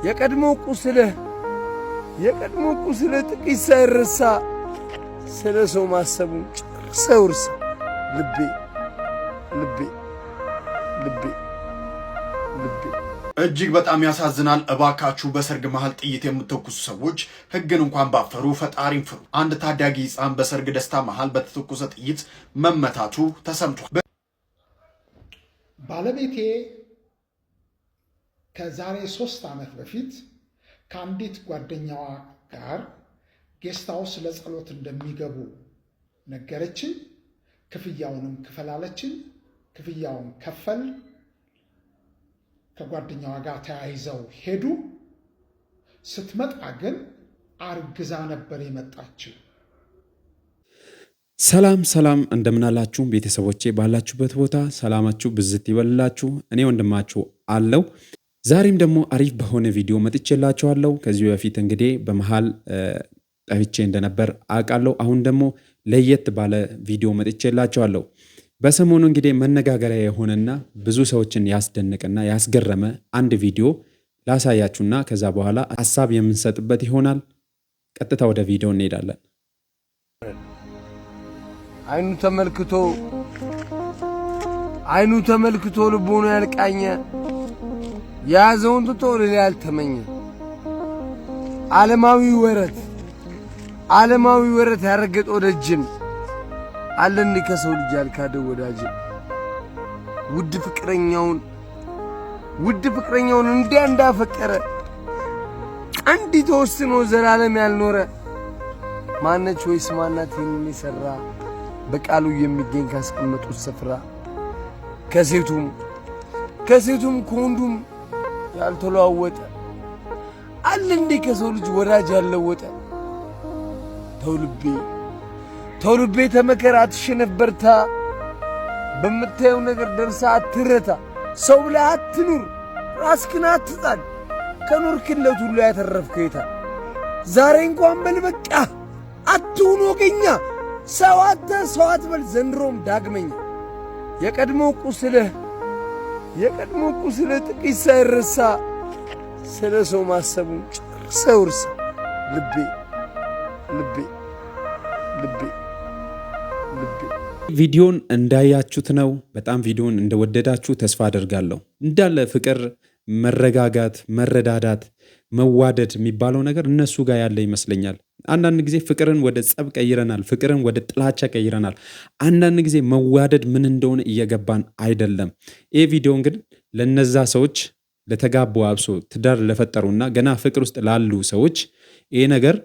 የቀድሞ ቁስልህ ጥቂት ሳይረሳ ስለ ሰው ማሰቡን ጨርሰው እርሳ። ልቤ እጅግ በጣም ያሳዝናል። እባካችሁ በሰርግ መሃል ጥይት የምትተኩሱ ሰዎች ሕግን እንኳን ባፈሩ ፈጣሪን ፍሩ። አንድ ታዳጊ ሕፃን በሰርግ ደስታ መሃል በተተኮሰ ጥይት መመታቱ ተሰምቷል። ባለቤቴ ከዛሬ 3 ዓመት በፊት ከአንዲት ጓደኛዋ ጋር ጌስት ሃውስ ለጸሎት እንደሚገቡ ነገረችን። ክፍያውንም ክፈላለችን። ክፍያውን ከፈል ከጓደኛዋ ጋር ተያይዘው ሄዱ። ስትመጣ ግን አርግዛ ነበር የመጣችው። ሰላም እንደምናላችሁ ቤተሰቦቼ፣ ባላችሁበት ቦታ ሰላማችሁ ብዝት ይበልላችሁ። እኔ ወንድማችሁ አለው። ዛሬም ደግሞ አሪፍ በሆነ ቪዲዮ መጥቼላችኋለሁ። ከዚህ በፊት እንግዲህ በመሃል ጠፍቼ እንደነበር አውቃለሁ። አሁን ደግሞ ለየት ባለ ቪዲዮ መጥቼላችኋለሁ። በሰሞኑ እንግዲህ መነጋገሪያ የሆነና ብዙ ሰዎችን ያስደነቀና ያስገረመ አንድ ቪዲዮ ላሳያችሁና ከዛ በኋላ ሀሳብ የምንሰጥበት ይሆናል። ቀጥታ ወደ ቪዲዮ እንሄዳለን። አይኑ ተመልክቶ ልቦኑ ያልቃኘ የያዘውን ትቶ ሌላ ያልተመኘ ዓለማዊ ወረት ያረገጠ ወደጅን አለን ከሰው ልጅ ያልካደው ወዳጅን ውድ ፍቅረኛውን እንዲያ እንዳፈቀረ አንድ ተወስኖ ዘላለም ያልኖረ ማነች ወይስ ማናት ይህንን የሠራ በቃሉ የሚገኝ ካስቀመጡት ስፍራ ከሴቱም ከወንዱም ያልተለዋወጠ አለ እንዴ ከሰው ልጅ ወዳጅ ያለወጠ ተው ልቤ ተመከራ አትሸነፍ በርታ በምታየው ነገር ደርሳ አትረታ ሰው ብለህ አትኑር ራስክን አትጣል ከኖርክለት ሁሉ ያተረፍከው የታ ዛሬ እንኳን በልበቃ አትሁን ወገኛ ሰው አትበል ዘንድሮም ዳግመኛ የቀድሞ ቁስልህ ጥቂት ሳይረሳ ስለ ሰው ማሰቡን ጨርሰው እርሳ። ልቤ ቪዲዮን እንዳያችሁት ነው። በጣም ቪዲዮን እንደወደዳችሁ ተስፋ አደርጋለሁ። እንዳለ ፍቅር፣ መረጋጋት፣ መረዳዳት፣ መዋደድ የሚባለው ነገር እነሱ ጋር ያለ ይመስለኛል። አንዳንድ ጊዜ ፍቅርን ወደ ጸብ ቀይረናል። ፍቅርን ወደ ጥላቻ ቀይረናል። አንዳንድ ጊዜ መዋደድ ምን እንደሆነ እየገባን አይደለም። ይህ ቪዲዮ እንግዲህ ለነዛ ሰዎች ለተጋቡ አብሶ ትዳር ለፈጠሩና ገና ፍቅር ውስጥ ላሉ ሰዎች ይህ ነገር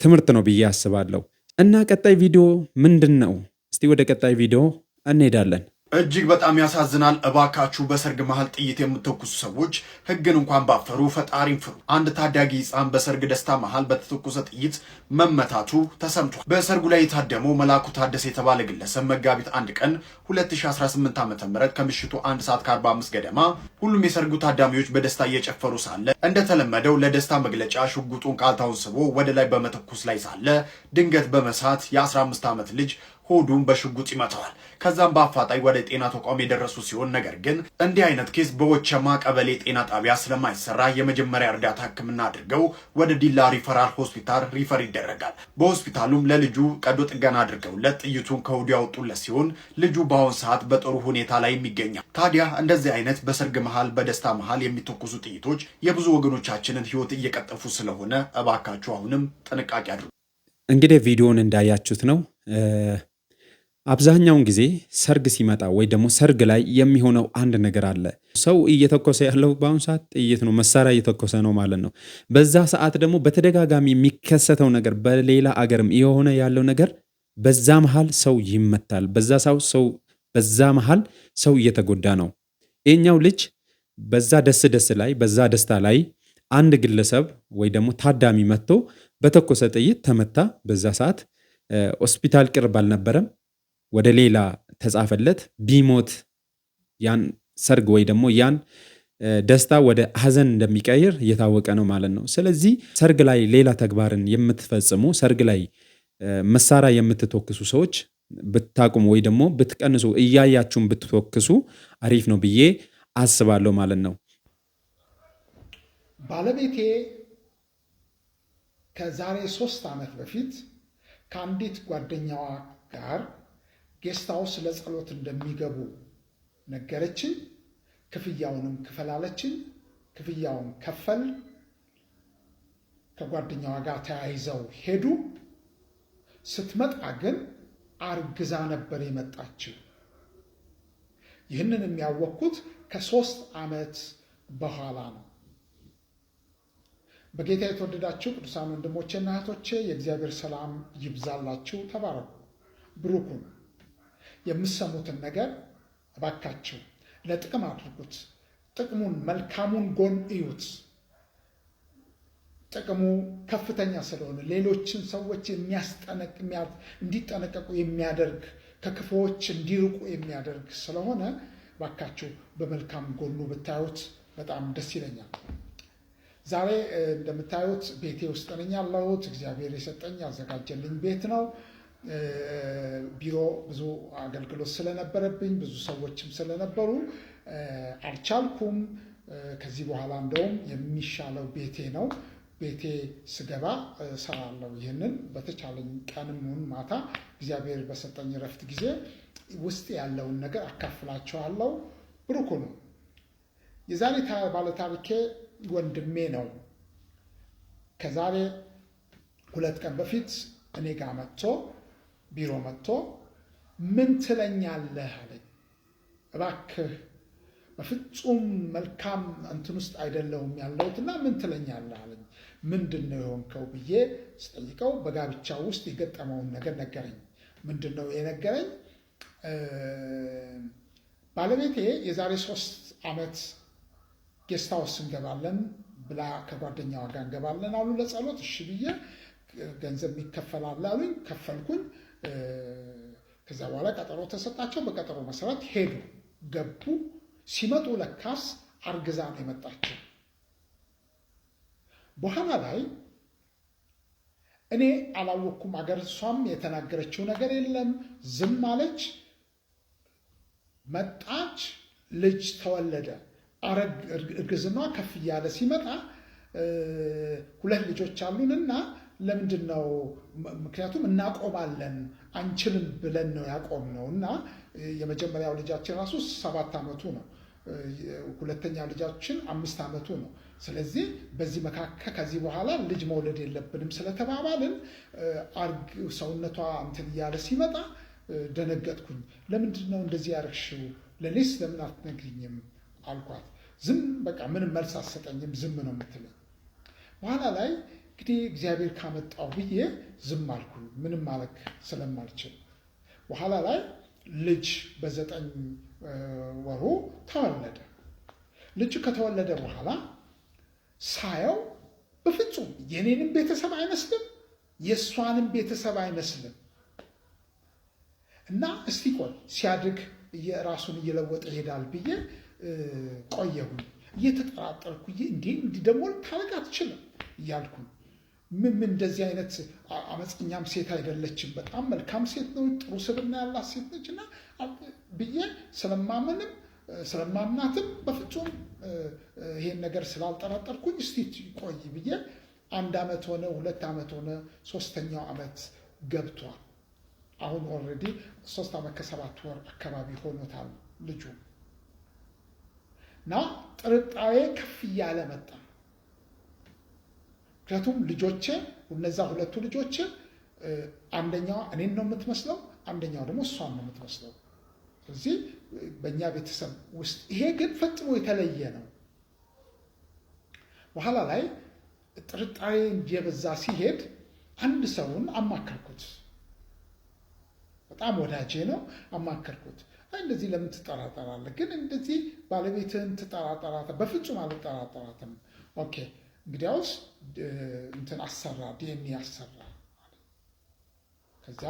ትምህርት ነው ብዬ አስባለሁ። እና ቀጣይ ቪዲዮ ምንድን ነው? እስቲ ወደ ቀጣይ ቪዲዮ እንሄዳለን። እጅግ በጣም ያሳዝናል። እባካችሁ በሰርግ መሃል ጥይት የምትተኩሱ ሰዎች ሕግን እንኳን ባፈሩ ፈጣሪን ፍሩ። አንድ ታዳጊ ሕፃን በሰርግ ደስታ መሃል በተተኮሰ ጥይት መመታቱ ተሰምቷል። በሰርጉ ላይ የታደመው መላኩ ታደሰ የተባለ ግለሰብ መጋቢት 1 ቀን 2018 ዓ.ም ከምሽቱ 1 ሰዓት ከ45 ገደማ ሁሉም የሰርጉ ታዳሚዎች በደስታ እየጨፈሩ ሳለ እንደተለመደው ለደስታ መግለጫ ሽጉጡን ቃታውን ስቦ ወደ ላይ በመተኮስ ላይ ሳለ ድንገት በመሳት የ15 ዓመት ልጅ ሆዱን በሽጉጥ ይመታዋል። ከዛም በአፋጣኝ ወደ ጤና ተቋም የደረሱ ሲሆን ነገር ግን እንዲህ አይነት ኬስ በወቸማ ቀበሌ ጤና ጣቢያ ስለማይሰራ የመጀመሪያ እርዳታ ሕክምና አድርገው ወደ ዲላ ሪፈራል ሆስፒታል ሪፈር ይደረጋል። በሆስፒታሉም ለልጁ ቀዶ ጥገና አድርገውለት ጥይቱን ከሆዱ ያወጡለት ሲሆን ልጁ በአሁን ሰዓት በጥሩ ሁኔታ ላይ ይገኛል። ታዲያ እንደዚህ አይነት በሰርግ መሃል በደስታ መሃል የሚተኩሱ ጥይቶች የብዙ ወገኖቻችንን ሕይወት እየቀጠፉ ስለሆነ እባካችሁ አሁንም ጥንቃቄ አድርጉ። እንግዲህ ቪዲዮውን እንዳያችሁት ነው። አብዛኛውን ጊዜ ሰርግ ሲመጣ ወይ ደግሞ ሰርግ ላይ የሚሆነው አንድ ነገር አለ። ሰው እየተኮሰ ያለው በአሁኑ ሰዓት ጥይት ነው፣ መሳሪያ እየተኮሰ ነው ማለት ነው። በዛ ሰዓት ደግሞ በተደጋጋሚ የሚከሰተው ነገር በሌላ አገርም የሆነ ያለው ነገር በዛ መሃል ሰው ይመታል። በዛ መሃል ሰው እየተጎዳ ነው። ይሄኛው ልጅ በዛ በዛ ደስታ ላይ አንድ ግለሰብ ወይ ደግሞ ታዳሚ መጥቶ በተኮሰ ጥይት ተመታ። በዛ ሰዓት ሆስፒታል ቅርብ አልነበረም። ወደ ሌላ ተጻፈለት። ቢሞት ያን ሰርግ ወይ ደግሞ ያን ደስታ ወደ ሐዘን እንደሚቀይር እየታወቀ ነው ማለት ነው። ስለዚህ ሰርግ ላይ ሌላ ተግባርን የምትፈጽሙ፣ ሰርግ ላይ መሳሪያ የምትተኩሱ ሰዎች ብታቁሙ ወይ ደግሞ ብትቀንሱ፣ እያያችሁም ብትተኩሱ አሪፍ ነው ብዬ አስባለሁ ማለት ነው። ባለቤቴ ከዛሬ 3 ዓመት በፊት ከአንዲት ጓደኛዋ ጋር ጌስት ሃውስ ለጸሎት እንደሚገቡ ነገረችኝ። ክፍያውንም ክፈላለችኝ። ክፍያውን ከፈል። ከጓደኛዋ ጋር ተያይዘው ሄዱ። ስትመጣ ግን አርግዛ ነበር የመጣችው። ይህንን የሚያወቅኩት ከ3 ዓመት በኋላ ነው። በጌታ የተወደዳችሁ ቅዱሳን ወንድሞቼና እህቶቼ የእግዚአብሔር ሰላም ይብዛላችሁ። ተባረኩ፣ ብሩኩን። የምትሰሙትን ነገር እባካችሁ ለጥቅም አድርጉት። ጥቅሙን፣ መልካሙን ጎን እዩት። ጥቅሙ ከፍተኛ ስለሆነ ሌሎችን ሰዎች እንዲጠነቀቁ የሚያደርግ ከክፉዎች እንዲርቁ የሚያደርግ ስለሆነ እባካችሁ በመልካም ጎኑ ብታዩት በጣም ደስ ይለኛል። ዛሬ እንደምታዩት ቤቴ ውስጥ ነኝ ያለሁት። እግዚአብሔር የሰጠኝ ያዘጋጀልኝ ቤት ነው። ቢሮ ብዙ አገልግሎት ስለነበረብኝ ብዙ ሰዎችም ስለነበሩ አልቻልኩም። ከዚህ በኋላ እንደውም የሚሻለው ቤቴ ነው። ቤቴ ስገባ እሰራለሁ። ይህንን በተቻለኝ ቀንም ይሁን ማታ እግዚአብሔር በሰጠኝ ረፍት ጊዜ ውስጥ ያለውን ነገር አካፍላችኋለሁ። ብሩክ ነው። የዛሬ ባለታሪኬ ወንድሜ ነው። ከዛሬ 2 ቀን በፊት እኔ ጋር መጥቶ ቢሮ መጥቶ ምን ትለኛለህ አለኝ። እባክህ በፍጹም መልካም እንትን ውስጥ አይደለሁም ያለሁትና ምን ትለኛለህ አለኝ። ምንድን ነው የሆንከው ብዬ ስጠይቀው በጋብቻ ውስጥ የገጠመውን ነገር ነገረኝ። ምንድን ነው የነገረኝ? ባለቤቴ የዛሬ 3 ዓመት ጌስት ሃውስ እንገባለን ብላ ከጓደኛዋ ጋር እንገባለን አሉ ለጸሎት። እሺ ብዬ ገንዘብ ይከፈላል አሉኝ። ከፈልኩኝ። ከዛ በኋላ ቀጠሮ ተሰጣቸው። በቀጠሮ መሰረት ሄዱ፣ ገቡ። ሲመጡ ለካስ አርግዛ ነው የመጣችው። በኋላ ላይ እኔ አላወቅኩም። አገር እሷም የተናገረችው ነገር የለም፣ ዝም አለች። መጣች፣ ልጅ ተወለደ። እርግዝና ከፍ እያለ ሲመጣ 2 ልጆች አሉንና ለምንድን ነው? ምክንያቱም እናቆማለን አንችልም ብለን ነው ያቆምነው። እና የመጀመሪያው ልጃችን ራሱ 7 ዓመቱ ነው። ሁለተኛው ልጃችን 5 ዓመቱ ነው። ስለዚህ በዚህ መካከል ከዚህ በኋላ ልጅ መውለድ የለብንም ስለተባባልን ሰውነቷ እንትን እያለ ሲመጣ ደነገጥኩኝ። ለምንድን ነው እንደዚህ ያደረግሽው? ለኔስ ለምን አትነግሪኝም አልኳት። ዝም በቃ ምንም መልስ አትሰጠኝም፣ ዝም ነው የምትለኝ። በኋላ ላይ እንግዲህ እግዚአብሔር ካመጣው ብዬ ዝም አልኩኝ፣ ምንም ማለክ ስለማልችል። በኋላ ላይ ልጅ በ9 ወሩ ተወለደ። ልጅ ከተወለደ በኋላ ሳየው በፍጹም የኔንም ቤተሰብ አይመስልም፣ የእሷንም ቤተሰብ አይመስልም። እና እስቲ ቆይ ሲያድግ ራሱን እየለወጠ ይሄዳል ብዬ ቆየሁኝ። እየተጠራጠርኩ እንዲህ ደግሞ ልታረግ አትችልም እያልኩኝ ምን እንደዚህ አይነት አመፀኛም ሴት አይደለችም፣ በጣም መልካም ሴት ነው፣ ጥሩ ስብዕና ያላት ሴት ነች እና ብዬ ስለማምናትም በፍጹም ይሄን ነገር ስላልጠራጠርኩኝ እስቲ ቆይ ብዬ 1 ዓመት ሆነ፣ 2 ዓመት ሆነ፣ 3ኛው ዓመት ገብቷል። አሁን ኦልሬዲ 3 ዓመት ከ7 ወር አካባቢ ሆኖታል ልጁ እና ጥርጣሬ ከፍ እያለ መጣ። ምክንያቱም ልጆቼ እነዛ 2 ልጆቼ አንደኛዋ እኔን ነው የምትመስለው፣ አንደኛው ደግሞ እሷን ነው የምትመስለው። ስለዚህ በእኛ ቤተሰብ ውስጥ ይሄ ግን ፈጽሞ የተለየ ነው። በኋላ ላይ ጥርጣሬ እየበዛ ሲሄድ አንድ ሰውን አማከርኩት። በጣም ወዳጄ ነው። አማከርኩት። እንደዚህ ለምን ትጠራጠራለህ? ግን እንደዚህ ባለቤትህን ትጠራጠራለህ? በፍጹም አልጠራጠራትም። ኦኬ እንግዲያውስ እንትን አሰራ፣ ዲኤንኤ አሰራ። ከዛ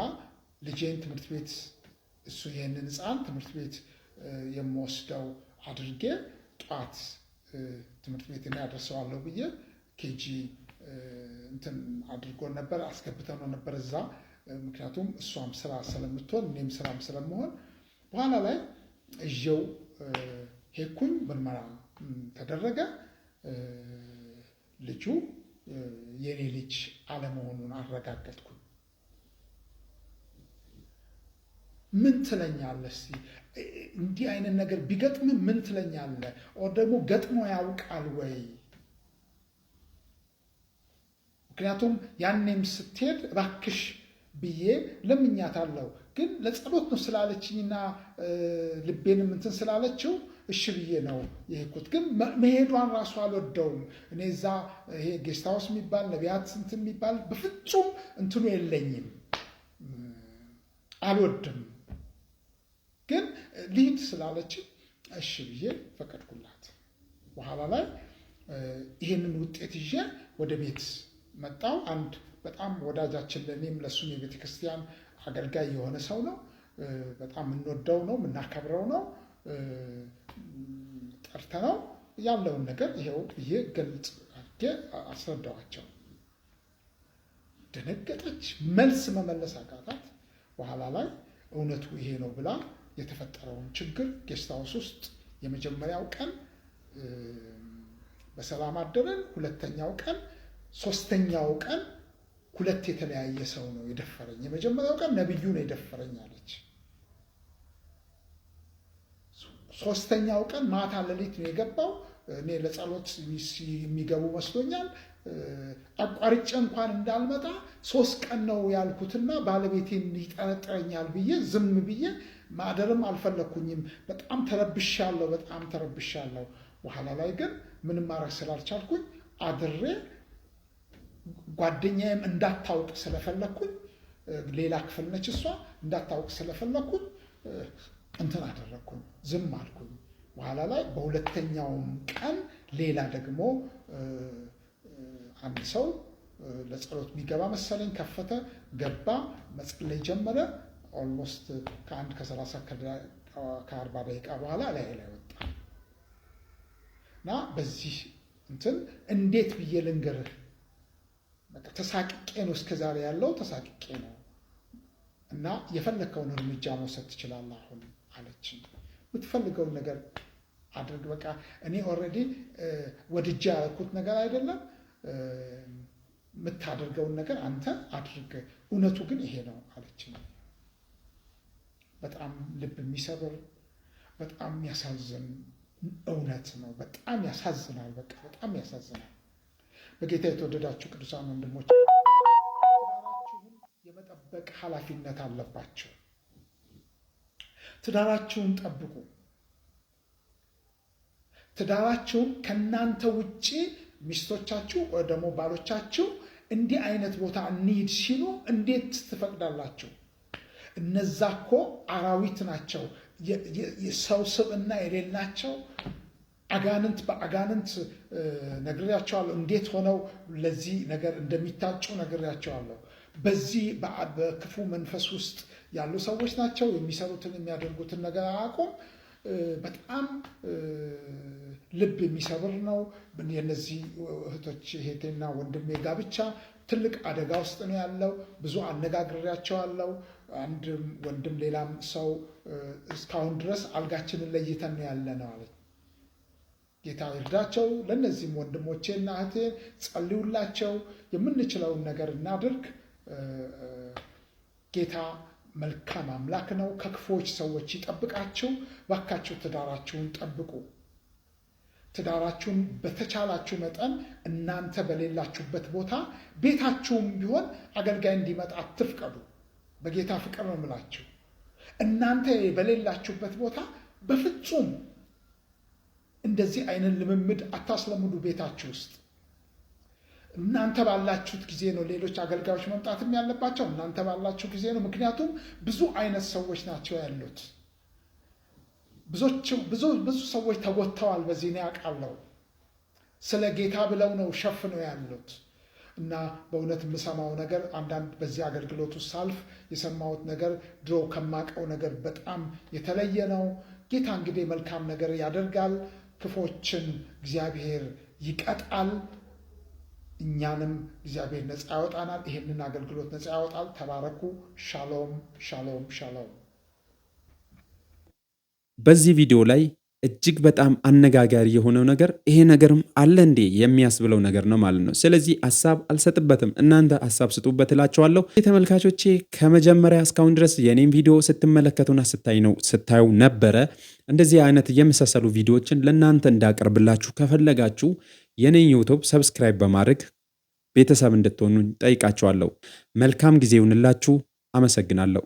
ልጄን ትምህርት ቤት እሱ ይህንን ሕፃን ትምህርት ቤት የምወስደው አድርጌ ጠዋት ትምህርት ቤት እኔ ያደርሰዋለሁ ብዬ ኬጂ እንትን አድርጎ ነበር፣ አስገብተነው ነበር እዛ። ምክንያቱም እሷም ስራ ስለምትሆን እኔም ስራም ስለምሆን በኋላ ላይ እየው ሄድኩኝ። ምርመራ ተደረገ። ልጁ የኔ ልጅ አለመሆኑን አረጋገጥኩኝ። ምን ትለኛለህ? እስቲ እንዲህ አይነት ነገር ቢገጥም ምን ትለኛለህ? ኦር ደግሞ ገጥሞ ያውቃል ወይ? ምክንያቱም ያኔም ስትሄድ እባክሽ ብዬ ለምኛታለሁ። ግን ለጸሎት ነው ስላለችኝና ልቤንም እንትን ስላለችው እሺ ብዬ ነው የሄድኩት። ግን መሄዷን ራሱ አልወደውም። እኔ እዛ ይሄ ጌስት ሃውስ የሚባል ነቢያት እንትን የሚባል በፍጹም እንትኑ የለኝም፣ አልወድም። ግን ልሂድ ስላለችኝ እሺ ብዬ ፈቀድኩላት። በኋላ ላይ ይሄንን ውጤት ይዤ ወደ ቤት መጣው። አንድ በጣም ወዳጃችን ለእኔም ለእሱም የቤተ ክርስቲያን አገልጋይ የሆነ ሰው ነው። በጣም የምንወደው ነው፣ የምናከብረው ነው። ጠርተነው ያለውን ነገር ይሄው ብዬ ገልጽ አድርጌ አስረዳዋቸው። ደነገጠች፣ መልስ መመለስ አቃታት። በኋላ ላይ እውነቱ ይሄ ነው ብላ የተፈጠረውን ችግር ጌስት ሃውስ ውስጥ የመጀመሪያው ቀን በሰላም አደረን። ሁለተኛው ቀን፣ ሶስተኛው ቀን ሁለት የተለያየ ሰው ነው የደፈረኝ። የመጀመሪያው ቀን ነብዩ ነው የደፈረኝ አለች። ሶስተኛው ቀን ማታ ሌሊት ነው የገባው። እኔ ለጸሎት የሚገቡ መስሎኛል። አቋርጬ እንኳን እንዳልመጣ 3 ቀን ነው ያልኩትና ባለቤቴን ይጠረጥረኛል ብዬ ዝም ብዬ ማደርም አልፈለኩኝም። በጣም ተረብሻለሁ። በኋላ ላይ ግን ምንም ማድረግ ስላልቻልኩኝ አድሬ ጓደኛዬም እንዳታውቅ ስለፈለኩኝ፣ ሌላ ክፍል ነች እሷ፣ እንዳታውቅ ስለፈለኩኝ እንትን አደረግኩኝ፣ ዝም አልኩኝ። በኋላ ላይ በሁለተኛውም ቀን ሌላ ደግሞ አንድ ሰው ለጸሎት የሚገባ መሰለኝ ከፈተ፣ ገባ፣ መጸለይ ጀመረ። ኦልሞስት ከ30 ከ40 ደቂቃ በኋላ ላይ ወጣ እና በዚህ እንትን እንዴት ብዬ ልንገርህ፣ ተሳቅቄ ነው እስከዛሬ ያለው ተሳቅቄ ነው እና የፈለከውን እርምጃ መውሰድ ትችላለህ አሁን አለችኝ። የምትፈልገውን ነገር አድርግ፣ በቃ እኔ ኦልሬዲ ወድጄ ያልኩት ነገር አይደለም፣ የምታደርገውን ነገር አንተ አድርግ፣ እውነቱ ግን ይሄ ነው አለችኝ። በጣም ልብ የሚሰብር በጣም የሚያሳዝን እውነት ነው። በጣም ያሳዝናል። በቃ በጣም ያሳዝናል። በጌታ የተወደዳችሁ ቅዱሳን ወንድሞች ትዳራችሁን የመጠበቅ ኃላፊነት አለባችሁ። ትዳራችሁን ጠብቁ። ትዳራችሁን ከእናንተ ውጪ ሚስቶቻችሁ ወይ ደግሞ ባሎቻችሁ እንዲህ አይነት ቦታ እንሂድ ሲሉ እንዴት ትፈቅዳላችሁ? እነዛ እኮ አራዊት ናቸው፣ የሰው ስብዕና የሌላቸው አጋንንት በአጋንንት ነግሬያቸዋለሁ። እንዴት ሆነው ለዚህ ነገር እንደሚታጩ ነግሬያቸዋለሁ። በዚህ በክፉ መንፈስ ውስጥ ያሉ ሰዎች ናቸው። የሚሰሩትን የሚያደርጉትን ነገር አያውቁም። በጣም ልብ የሚሰብር ነው። የነዚህ እህቶች እህቴና ወንድሜ ጋብቻ ትልቅ አደጋ ውስጥ ነው ያለው። ብዙ አነጋግሬያቸዋለሁ። አንድ ወንድም ሌላም ሰው እስካሁን ድረስ አልጋችንን ለይተን ነው ያለነው አለኝ። ጌታ ይርዳቸው። ለእነዚህም ወንድሞቼና እህቴ ጸልዩላቸው። የምንችለውን ነገር እናድርግ። ጌታ መልካም አምላክ ነው። ከክፉዎች ሰዎች ይጠብቃችሁ። ባካችሁ ትዳራችሁን ጠብቁ። ትዳራችሁን በተቻላችሁ መጠን እናንተ በሌላችሁበት ቦታ ቤታችሁም ቢሆን አገልጋይ እንዲመጣ አትፍቀዱ። በጌታ ፍቅር ነው የምላችሁ። እናንተ በሌላችሁበት ቦታ በፍጹም እንደዚህ አይነት ልምምድ አታስለምዱ ቤታችሁ ውስጥ። እናንተ ባላችሁት ጊዜ ነው ሌሎች አገልጋዮች መምጣትም ያለባቸው። እናንተ ባላችሁ ጊዜ ነው። ምክንያቱም ብዙ አይነት ሰዎች ናቸው ያሉት። ብዙ ሰዎች ተጎድተዋል። በዚህ ነው ያውቃለሁ። ስለ ጌታ ብለው ነው ሸፍነው ያሉት። እና በእውነት የምሰማው ነገር አንዳንድ በዚህ አገልግሎት ውስጥ ሳልፍ የሰማሁት ነገር ድሮ ከማውቀው ነገር በጣም የተለየ ነው። ጌታ እንግዲህ መልካም ነገር ያደርጋል። ክፎችን እግዚአብሔር ይቀጣል። እኛንም እግዚአብሔር ነፃ ያወጣናል። ይሄንን አገልግሎት ነፃ ያወጣል። ተባረኩ። ሻሎም ሻሎም ሻሎም። በዚህ ቪዲዮ ላይ እጅግ በጣም አነጋጋሪ የሆነው ነገር ይሄ ነገርም አለ እንዴ የሚያስብለው ነገር ነው ማለት ነው። ስለዚህ ሀሳብ አልሰጥበትም፣ እናንተ ሀሳብ ስጡበት እላቸዋለሁ። ተመልካቾቼ ከመጀመሪያ እስካሁን ድረስ የኔም ቪዲዮ ስትመለከቱና ስታዩ ነበረ። እንደዚህ አይነት የመሳሰሉ ቪዲዮዎችን ለእናንተ እንዳቀርብላችሁ ከፈለጋችሁ የኔን ዩቱብ ሰብስክራይብ በማድረግ ቤተሰብ እንድትሆኑ ጠይቃችኋለሁ። መልካም ጊዜ ይሁንላችሁ። አመሰግናለሁ።